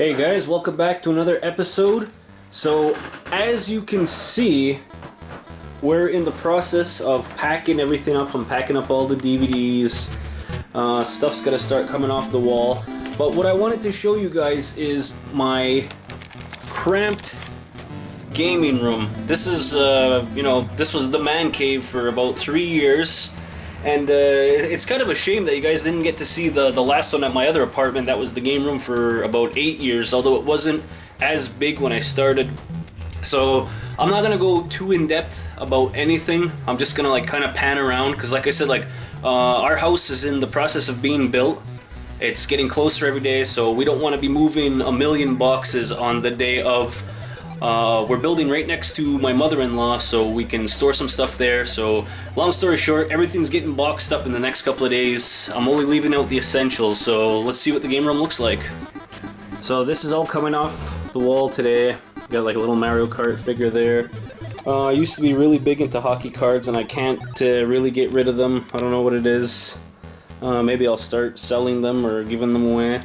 Hey guys, welcome back to another episode. So, as you can see, we're in the process of packing everything up. I'm packing up all the DVDs. Stuff's gotta start coming off the wall. But what I wanted to show you guys is my cramped gaming room. This is, this was the man cave for about 3 years. And it's kind of a shame that you guys didn't get to see the last one at my other apartment. That was the game room for about 8 years, although it wasn't as big when I started. So I'm not gonna go too in depth about anything. I'm just gonna like kind of pan around because, like I said, our house is in the process of being built. It's getting closer every day, so we don't want to be moving a million boxes on the day of. We're building right next to my mother-in-law, so we can store some stuff there. So, long story short, everything's getting boxed up in the next couple of days. I'm only leaving out the essentials, so let's see what the game room looks like. So this is all coming off the wall today. Got like a little Mario Kart figure there. I used to be really big into hockey cards, and I can't really get rid of them. I don't know what it is. Maybe I'll start selling them or giving them away.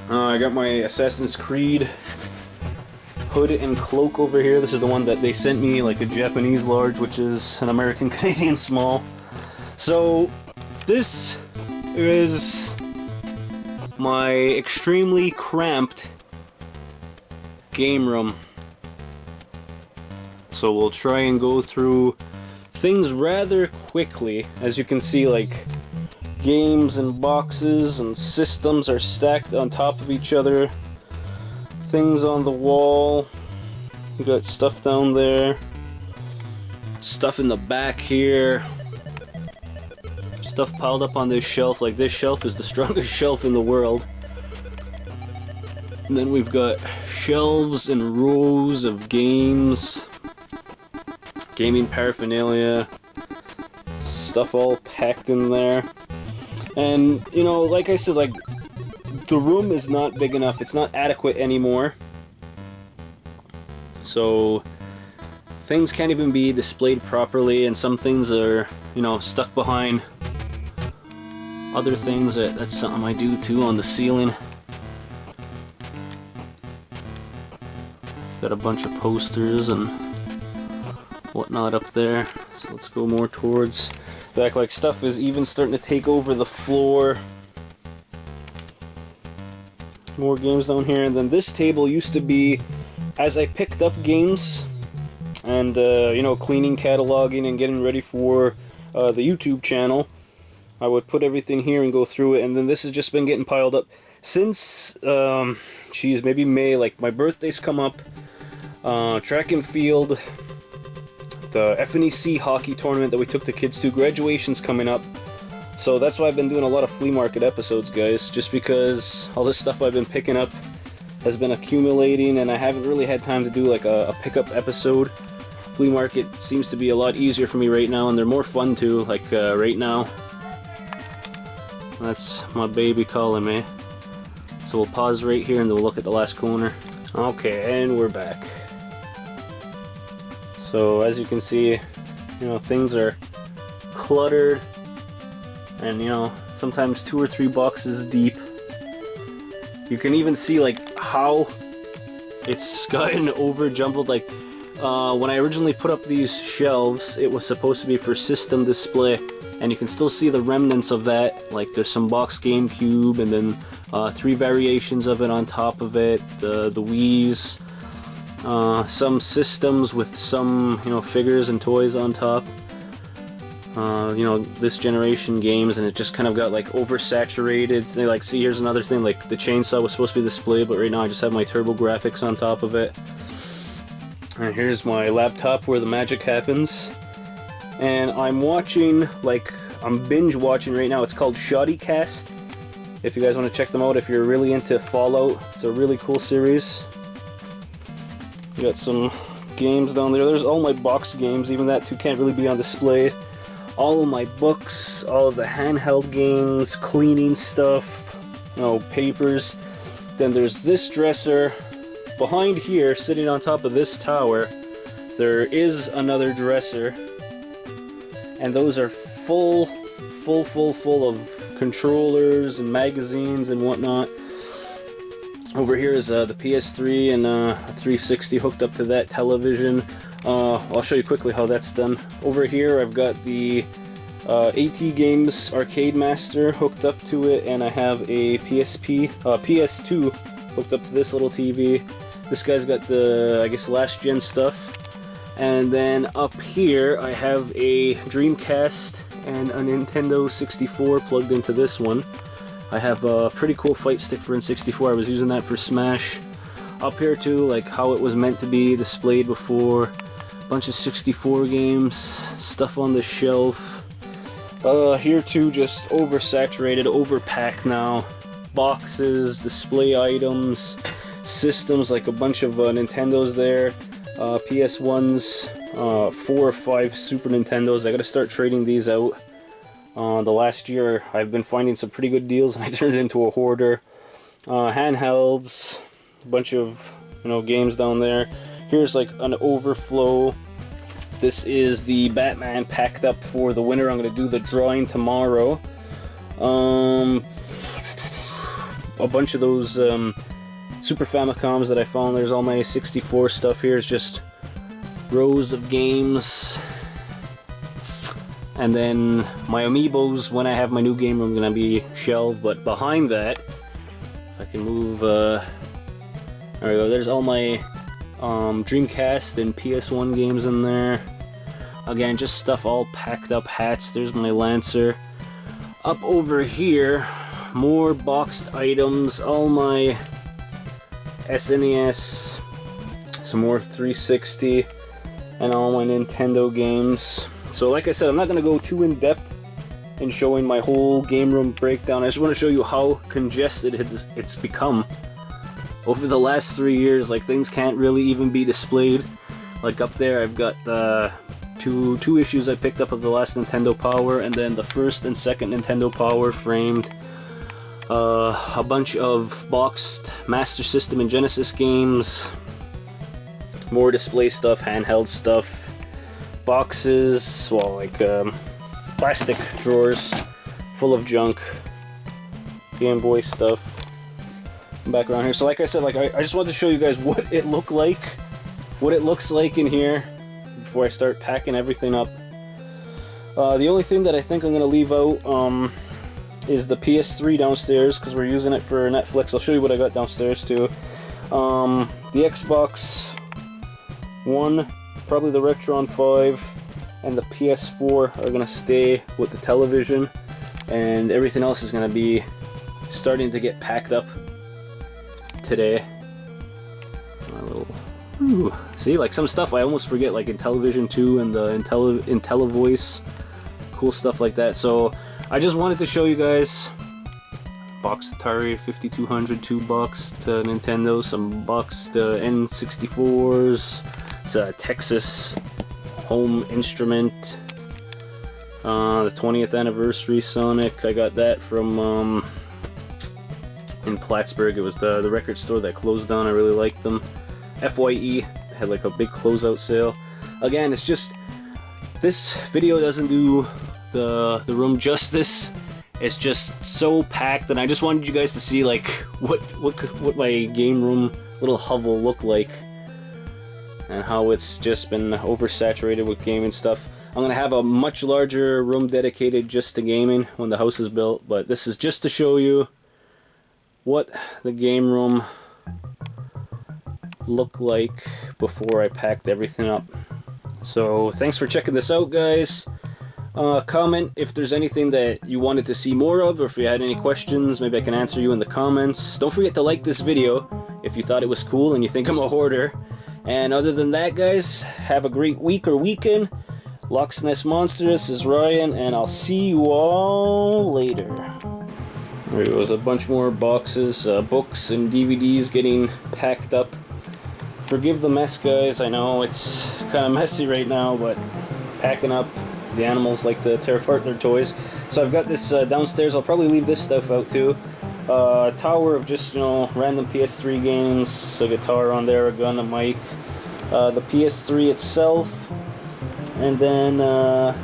I got my Assassin's Creed hood and cloak over here. This is the one that they sent me, like a Japanese large, which is an American Canadian small. So this is my extremely cramped game room. So we'll try and go through things rather quickly. As you can see, like, games and boxes and systems are stacked on top of each other. Things on the wall. We got stuff down there. Stuff in the back here. Stuff piled up on this shelf. Like, this shelf is the strongest shelf in the world. And then we've got shelves and rows of games. Gaming paraphernalia. Stuff all packed in there. And, you know, like I said, like, the room is not big enough. It's not adequate anymore. So things can't even be displayed properly, and some things are, you know, stuck behind other things. That's something I do too on the ceiling. Got a bunch of posters and whatnot up there. So let's go more towards back. Like, stuff is even starting to take over the floor. More games down here, and then this table used to be, as I picked up games and cleaning, cataloging, and getting ready for the YouTube channel, I would put everything here and go through it. And then this has just been getting piled up since maybe May. Like, my birthday's come up, track and field, the SNES hockey tournament that we took the kids to, graduation's coming up. So that's why I've been doing a lot of flea market episodes, guys, just because all this stuff I've been picking up has been accumulating, and I haven't really had time to do like a pickup episode. Flea market seems to be a lot easier for me right now, and they're more fun too, like right now. That's my baby calling me. So we'll pause right here and then we'll look at the last corner. Okay, and we're back. So as you can see, things are cluttered. And, sometimes 2 or 3 boxes deep. You can even see, like, how it's gotten over jumbled. Like, when I originally put up these shelves, it was supposed to be for system display. And you can still see the remnants of that. Like, there's some box GameCube, and then 3 variations of it on top of it. The Wii's. Some systems with some, figures and toys on top. This generation games, and it just kind of got like oversaturated. They like, see, here's another thing, like the chainsaw was supposed to be displayed, but right now I just have my turbo graphics on top of it. And here's my laptop where the magic happens. And I'm watching, I'm binge watching right now. It's called Shoddy Cast. If you guys want to check them out, if you're really into Fallout, it's a really cool series. Got some games down there. There's all my box games, even that too can't really be on display. All of my books, all of the handheld games, cleaning stuff, papers. Then there's this dresser. Behind here, sitting on top of this tower, there is another dresser. And those are full of controllers and magazines and whatnot. Over here is the PS3 and a 360 hooked up to that television. I'll show you quickly how that's done. Over here I've got the AT Games Arcade Master hooked up to it, and I have a PS2 hooked up to this little TV. This guy's got the, I guess, last gen stuff. And then up here I have a Dreamcast and a Nintendo 64 plugged into this one. I have a pretty cool fight stick for N64. I was using that for Smash. Up here too, like how it was meant to be displayed before. Bunch of 64 games, stuff on the shelf. Here too, just oversaturated, overpacked now. Boxes, display items, systems, like a bunch of Nintendos there. PS1s, 4 or 5 Super Nintendos. I gotta start trading these out. The last year I've been finding some pretty good deals and I turned it into a hoarder. Handhelds, a bunch of games down there. Here's like an overflow. This is the Batman packed up for the winner. I'm going to do the drawing tomorrow. A bunch of those Super Famicoms that I found. There's all my 64 stuff here. It's just rows of games. And then my Amiibos, when I have my new game room, going to be shelved. But behind that, if I can move... there we go. There's all my Dreamcast and PS1 games in there. Again, just stuff all packed up. Hats. There's my Lancer. Up over here, more boxed items. All my SNES, some more 360, and all my Nintendo games. So like I said, I'm not going to go too in-depth in showing my whole game room breakdown. I just want to show you how congested it's become. Over the last 3 years, like, things can't really even be displayed. Like up there, I've got two issues I picked up of the last Nintendo Power, and then the first and second Nintendo Power framed. A bunch of boxed Master System and Genesis games. More display stuff, handheld stuff. Boxes, well, like plastic drawers full of junk. Game Boy stuff. Back around here. So like I said, like I just wanted to show you guys what it looks like in here before I start packing everything up. The only thing that I think I'm going to leave out is the PS3 downstairs, because we're using it for Netflix. I'll show you what I got downstairs too. The Xbox One, probably the Retron 5, and the PS4 are going to stay with the television, and everything else is going to be starting to get packed up today. See, like some stuff I almost forget, like Intellivision 2 and the IntelliVoice, cool stuff like that. So I just wanted to show you guys. Boxed Atari 5200, $2 to Nintendo, some boxed N64s, it's a Texas home instrument, the 20th anniversary Sonic. I got that from in Plattsburgh. It was the record store that closed down. I really liked them. FYE had like a big closeout sale. Again, it's just, this video doesn't do the room justice. It's just so packed, and I just wanted you guys to see like what my game room little hovel looked like, and how it's just been oversaturated with gaming stuff. I'm gonna have a much larger room dedicated just to gaming when the house is built, but this is just to show you what the game room looked like before I packed everything up. So thanks for checking this out, guys. Comment if there's anything that you wanted to see more of, or if you had any questions, maybe I can answer you in the comments. Don't forget to like this video if you thought it was cool and you think I'm a hoarder. And other than that, guys, have a great week or weekend. Loch SNES Monster, this is Ryan, and I'll see you all later. There goes a bunch more boxes, books and DVDs getting packed up. Forgive the mess, guys. I know it's kind of messy right now, but packing up. The animals like to tear apart their toys. So I've got this downstairs. I'll probably leave this stuff out too. Tower of just, random PS3 games. A guitar on there, a gun, a mic. The PS3 itself. And then a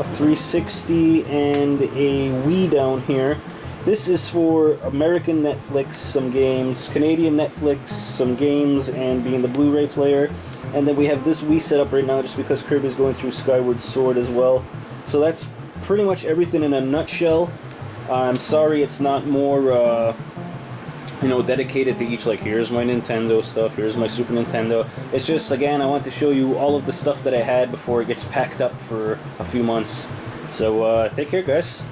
360 and a Wii down here. This is for American Netflix, some games, Canadian Netflix, some games, and being the Blu-ray player. And then we have this Wii set up right now just because Kirby's going through Skyward Sword as well. So that's pretty much everything in a nutshell. I'm sorry it's not more, dedicated to each, like, here's my Nintendo stuff, here's my Super Nintendo. It's just, again, I want to show you all of the stuff that I had before it gets packed up for a few months. So, take care, guys.